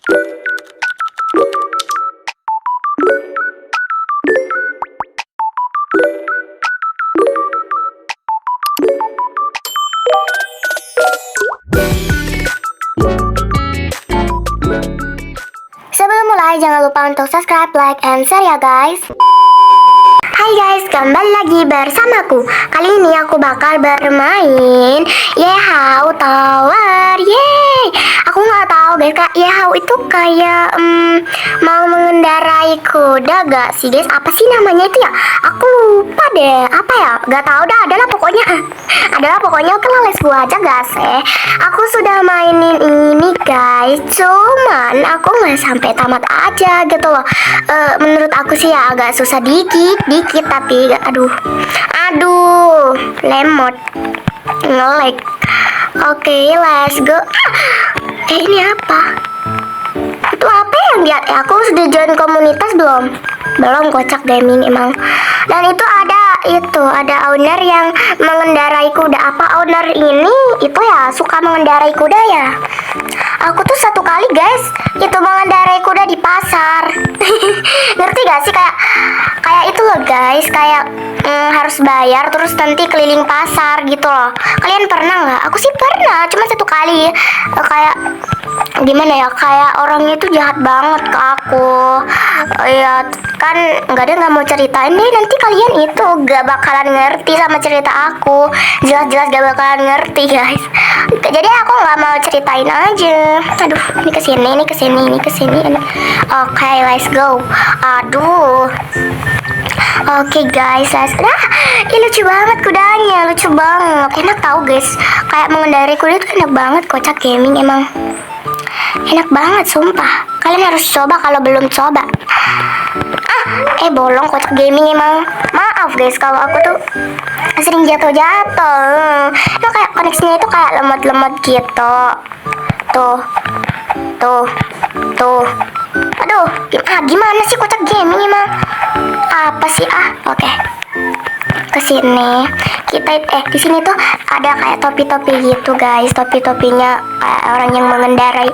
Sebelum mulai, jangan lupa untuk subscribe, like, and share ya guys. Hai guys, kembali lagi bersamaku. Kali ini aku bakal bermain Yehau Tower. Yeay! Aku nggak tahu guys, kayak Yehau itu kayak mau mengendarai kuda gak sih guys? Apa sih namanya itu ya? Aku lupa deh. Apa ya? Gak tahu dah. Adalah pokoknya. Oke lah, let's go aja guys. Aku sudah mainin ini guys. Cuman aku nggak sampai tamat aja gitu loh. Menurut aku sih ya agak susah dikit tapi aduh lemot nge-lag. Oke, let's go. Ini apa? Itu apa yang dia? Aku sudah join komunitas belum kocak gaming emang. Dan itu ada owner yang mengendarai kuda. Apa owner ini itu ya suka mengendarai kuda ya? Aku tuh satu kali guys itu mengendarai kuda di pasar. Ngerti gak sih kayak itu loh guys, kayak harus bayar terus nanti keliling pasar gitu loh. Kalian pernah nggak? Aku sih pernah, cuma satu kali. Kayak gimana ya? Kayak orangnya itu jahat banget ke aku. Ya kan nggak mau ceritain deh, nanti kalian itu gak bakalan ngerti sama cerita aku. Jelas-jelas gak bakalan ngerti guys. Jadi aku nggak mau ceritain aja. Aduh, ini kesini. Oke, let's go. Aduh. Oke guys, ini lucu banget kudanya, lucu banget. Enak tahu guys, kayak mengendarai kuda itu enak banget. Kocak gaming emang enak banget sumpah. Kalian harus coba kalau belum coba. Bolong, kocak gaming emang. Maaf guys kalau aku tuh sering jatuh. Itu kayak koneksinya itu kayak lemot-lemot gitu. Tuh. Aduh, gimana sih kocak gaming emang? Apa sih Oke. Kesini kita di sini tuh ada kayak topi-topi gitu guys. Topi-topinya kayak orang yang mengendarai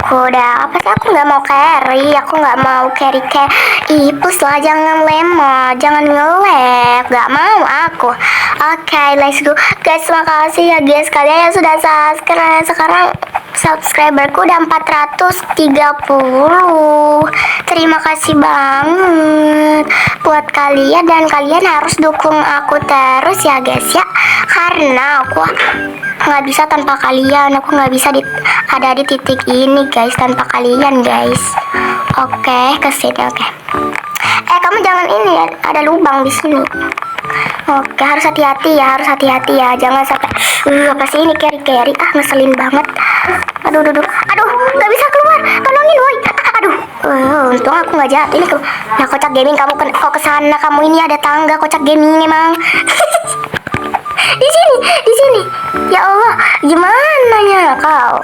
kuda. Apa sih, aku nggak mau carry kayak ipus lah, jangan lemot, jangan nge-lag, nggak mau aku. Oke, let's go guys. Makasih ya guys kalian yang sudah subscribe. Sekarang subscriberku udah 430. Terima kasih banget buat kalian, dan kalian harus dukung aku terus ya guys ya, karena aku nggak bisa tanpa kalian. Aku nggak bisa ada di titik ini guys tanpa kalian guys. Oke, kesini. Oke. Kamu jangan ini ya, ada lubang di sini. Oke, harus hati-hati ya, jangan sampai apa sih ini carry ngeselin banget. Aduh, nggak bisa keluar, tolongin woi. Untung aku nggak jatuh ini. Nah, kocak gaming, kamu kok kesana? Kamu ini ada tangga, kocak gaming emang. di sini. Ya Allah, gimana ya kau?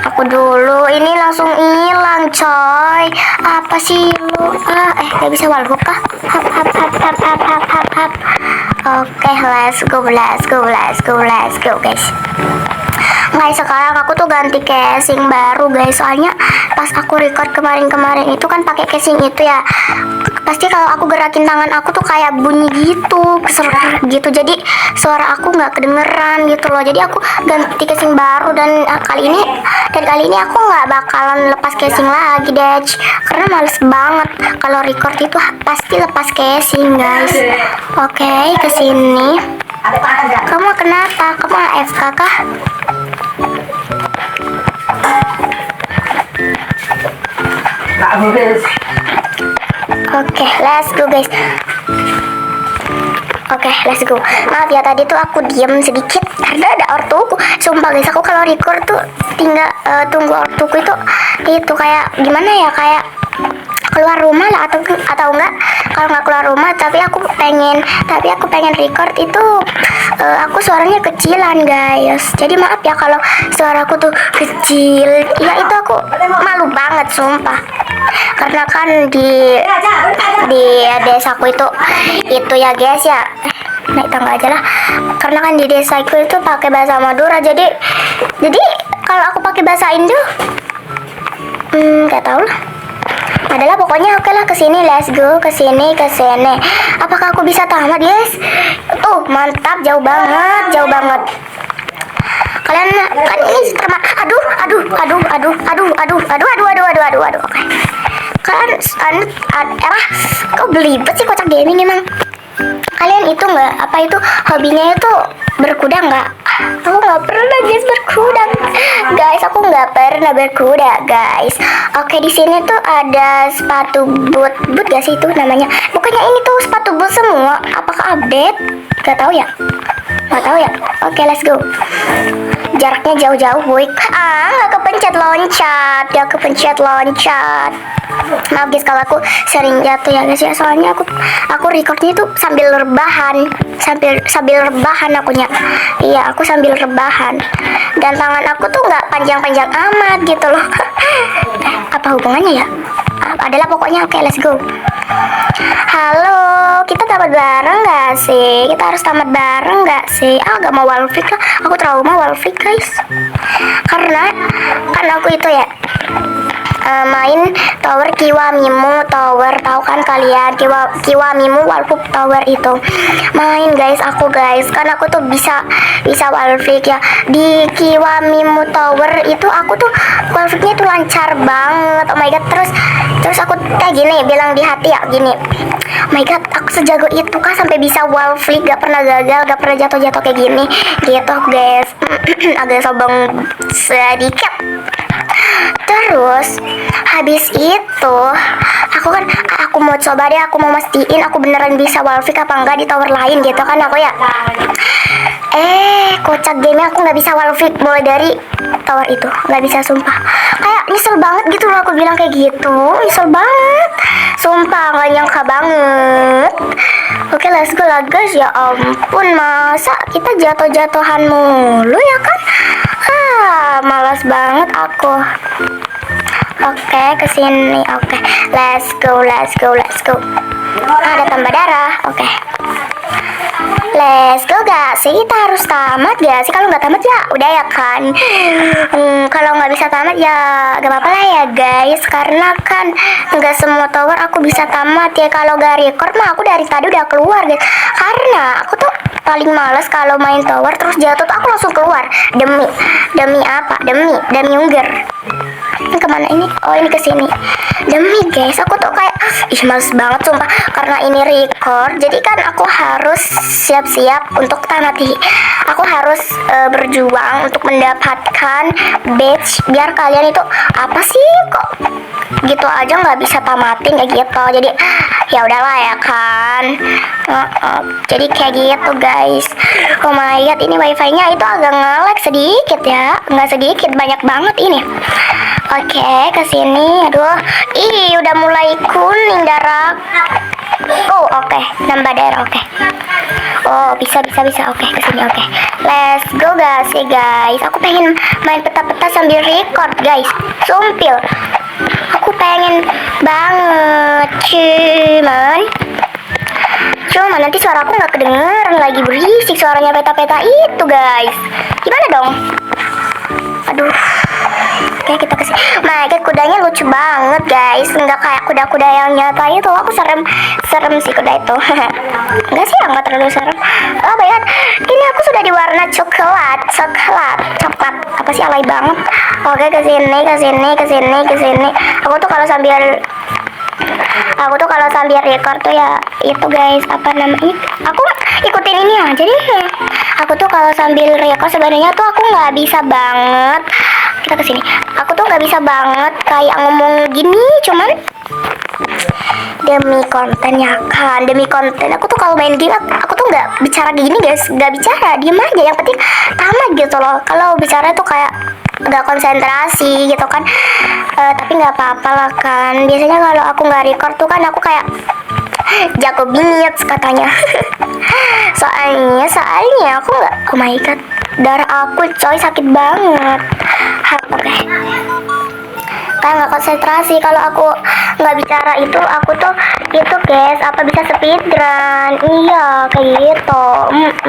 Aku dulu ini langsung hilang coy. Apa sih lu? Gak bisa wallhook kah? Hap. Oke, let's go guys. Guys, sekarang aku tuh ganti casing baru guys. Soalnya pas aku record kemarin itu kan pakai casing itu ya. Pasti kalau aku gerakin tangan aku tuh kayak bunyi gitu, gitu. Jadi suara aku nggak kedengeran gitu loh. Jadi aku ganti casing baru, dan kali ini aku nggak bakalan lepas casing lagi deh, karena males banget kalau record itu pasti lepas casing guys. Oke, kesini. Kamu kenapa? Kamu AFK kah? Oke, let's go guys. Maaf ya tadi tuh aku diem sedikit karena ada ortuku. Sumpah guys, aku kalau record tuh tinggal tunggu ortuku itu kayak gimana ya, kayak keluar rumah lah atau enggak. Kalau nggak keluar rumah tapi aku pengen record itu aku suaranya kecilan guys. Jadi maaf ya kalau suaraku tuh kecil. Ya itu aku malu banget sumpah. Karena kan di desaku itu ya guys ya. Naik tangga aja lah. Karena kan di desaku itu pakai bahasa Madura. Jadi kalau aku pakai bahasa Indo Gak tau lah. Adalah pokoknya oke lah, kesini, let's go, kesini. Apakah aku bisa tamat guys? Tuh mantap, jauh banget. Kalian kan ini sama, aduh. Oke. Kalian kok belibet sih kocak gaming emang. Kalian itu nggak apa itu hobinya itu berkuda nggak? Aku nggak pernah guys berkuda, guys. Aku nggak pernah berkuda, guys. Oke, di sini tuh ada sepatu boot gak sih itu namanya? Bukannya ini tuh sepatu boot semua? Apakah update? Gak tahu ya. Oke, let's go. Jaraknya jauh-jauh, boy. Nggak kepencet loncat. Maaf guys kalau aku sering jatuh ya guys ya, soalnya aku recordnya itu sambil rebahan akunya. Iya, aku sambil rebahan dan tangan aku tuh nggak panjang-panjang amat gitu loh. Apa hubungannya ya? Adalah pokoknya oke, let's go. Halo, kita tamat bareng gak sih? Kita harus tamat bareng gak sih? Gak mau wall freak lah. Aku trauma wall freak guys. Karena aku itu ya main tower Kiwamimu Tower, tahu kan kalian Kiwamimu Wallpup Tower itu main guys, kan aku tuh bisa wallfreak ya di Kiwamimu Tower itu. Aku tuh wallfreaknya tuh lancar banget, oh my god. Terus aku kayak gini bilang di hati ya gini, oh my god, aku sejago itu kah sampai bisa wallfreak, gak pernah gagal, gak pernah jatuh kayak gini gitu guys. Agak sombong sedikit. Terus habis itu aku mau coba deh, aku mau mastiin aku beneran bisa wallfreak apa enggak di tower lain gitu kan aku ya. Kocak game aku nggak bisa wallfreak mulai dari tower itu, nggak bisa sumpah. Kayak nyesel banget gitu loh aku bilang kayak gitu, nyesel banget sumpah, nggak nyangka banget. Oke, let's go lah guys. Ya ampun, masa kita jatuh-jatuhan mulu ya kan? Malas banget aku. Oke, kesini. Oke, let's go. Ada tambah darah. Oke, let's go gak sih? Kita harus tamat gak sih? Kalau nggak tamat ya udah ya kan. Kalau nggak bisa tamat ya gak apa-apa lah ya guys, karena kan nggak semua tower aku bisa tamat ya. Kalau gak record mah aku dari tadi udah keluar guys, karena aku tuh paling males kalau main tower terus jatuh tuh aku langsung keluar. Demi apa? Demi ungger. Ini kemana ini? Oh, ini kesini. Demi guys, aku tuh kayak males banget sumpah, karena ini record jadi kan aku harus siap-siap untuk tamati. Aku harus berjuang untuk mendapatkan badge, biar kalian itu apa sih kok gitu aja nggak bisa tamatin kayak gitu. Jadi ya udahlah ya kan. Jadi kayak gitu guys. Oh my god, ini wifi-nya itu agak nge-lag sedikit ya, nggak sedikit, banyak banget ini. Oke, kesini. Aduh, udah mulai kuning darah. Oh oke, nambah darah. Oke. Oh bisa. Oke, kesini. Oke, let's go guys sih guys. Aku pengen main peta-peta sambil record guys. Sumpil. Aku pengen banget cuman nanti suara aku nggak kedengeran lagi, berisik suaranya peta-peta itu guys. Gimana dong? Aduh. Oke, kita kesini. My god, kudanya lucu banget guys, nggak kayak kuda-kuda yang nyata itu. Aku serem sih kuda itu. Enggak sih, nggak terlalu serem. Oh my god, ini aku sudah di warna coklat. Apa sih, alay banget. Oke, kesini. Aku tuh kalau sambil record tuh ya itu guys, apa namanya, aku ikutin ini aja deh. Aku tuh kalau sambil record sebenarnya tuh aku nggak bisa banget. Kita kesini. Aku tuh nggak bisa banget kayak ngomong gini, cuman demi konten ya kan, demi konten. Aku tuh kalau main game aku tuh nggak bicara gini guys, nggak bicara, diem aja, yang penting tamat gitu loh. Kalau bicara tuh kayak nggak konsentrasi gitu kan. Tapi nggak apa-apa lah kan, biasanya kalau aku nggak record tuh kan aku kayak jago bingit katanya. soalnya aku nggak, oh my god, darah aku coy sakit banget. Oke, kayak nggak konsentrasi kalau aku nggak bicara itu. Aku tuh itu guys, apa bisa speedrun? Iya kayak gitu.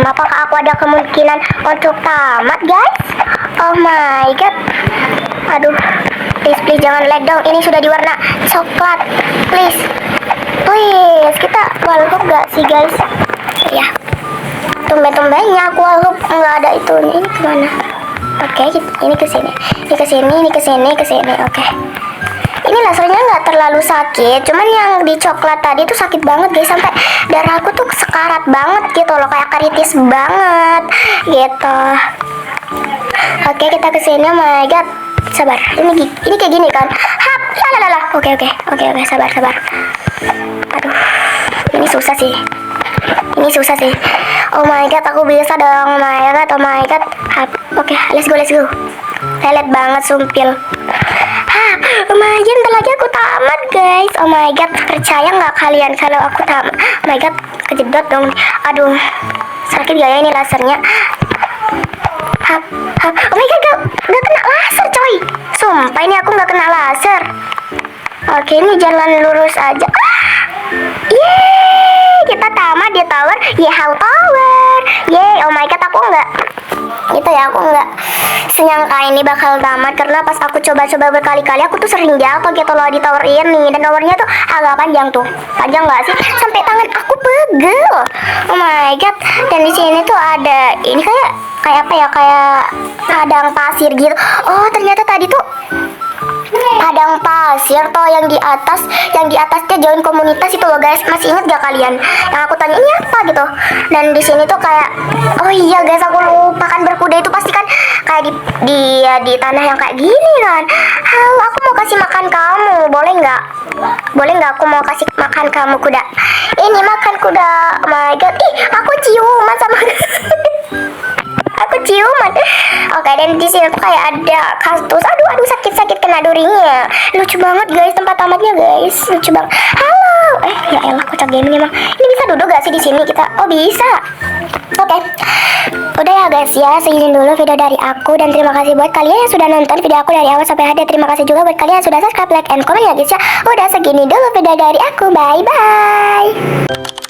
Apakah aku ada kemungkinan untuk tamat guys? Oh my god, aduh, please jangan lag dong. Ini sudah di warna coklat. Please. Please, kita wallhoop gak sih guys? Ya. Tumben-tumbennya aku wallhoop nggak ada itu. Ini kemana? Oke, ini ke sini. Ini ke sini, ini ke sini, ke sini. Oke. Ini lasernya nggak terlalu sakit, cuman yang di coklat tadi tuh sakit banget guys, sampai darah aku tuh sekarat banget gitu loh, kayak kritis banget gitu. Oke, kita ke sini. Oh my god. Sabar. Ini kayak gini kan. Hap. Lalalala. Oke, sabar. Aduh. Ini susah sih. Oh my god, aku bisa dong. Oh my god. Hap. Oke, let's go. Lelet banget sumpil. Hap. Oh my god, bentar lagi aku tamat guys. Oh my god, percaya nggak kalian kalau aku tamat? Oh my god, kejedot dong. Aduh. Sakit gak ya ini lasernya? Hap. Oh my god, gak kena laser coy. Sumpah ini aku gak kena laser. Oke, ini jalan lurus aja. Yeay, kita tamat di tower. How tower. Yeay, oh my god, aku nggak senyangka ini bakal tamat, karena pas aku coba-coba berkali-kali aku tuh sering jatuh gitu loh di tower ini, dan towernya tuh agak panjang nggak sih, sampai tangan aku pegel. Oh my god. Dan di sini tuh ada ini kayak apa ya, kayak padang pasir gitu. Oh ternyata tadi tuh padang pasir toh yang di atasnya join komunitas itu loh guys. Masih ingat gak kalian yang aku tanya ini apa gitu? Dan di sini tuh kayak, oh iya guys, aku lupa kan, berkuda itu pasti kan kayak di tanah yang kayak gini kan. Halo, aku mau kasih makan kamu, boleh nggak aku mau kasih makan kamu kuda? Ini makan kuda. Oh my god, ih aku ciuman sama aku ciuman. Oke, dan di sini tuh kayak ada kaktus. Aduh sakit kena durinya. Lucu banget guys tempat tamatnya guys. Lucu banget. Halo. Ya elah, kocak gaming emang. Ini bisa duduk gak sih di sini kita? Oh bisa. Oke. Udah ya guys ya, segini dulu video dari aku, dan terima kasih buat kalian yang sudah nonton video aku dari awal sampai akhir. Terima kasih juga buat kalian yang sudah subscribe, like, and comment ya guys ya. Udah segini dulu video dari aku. Bye bye.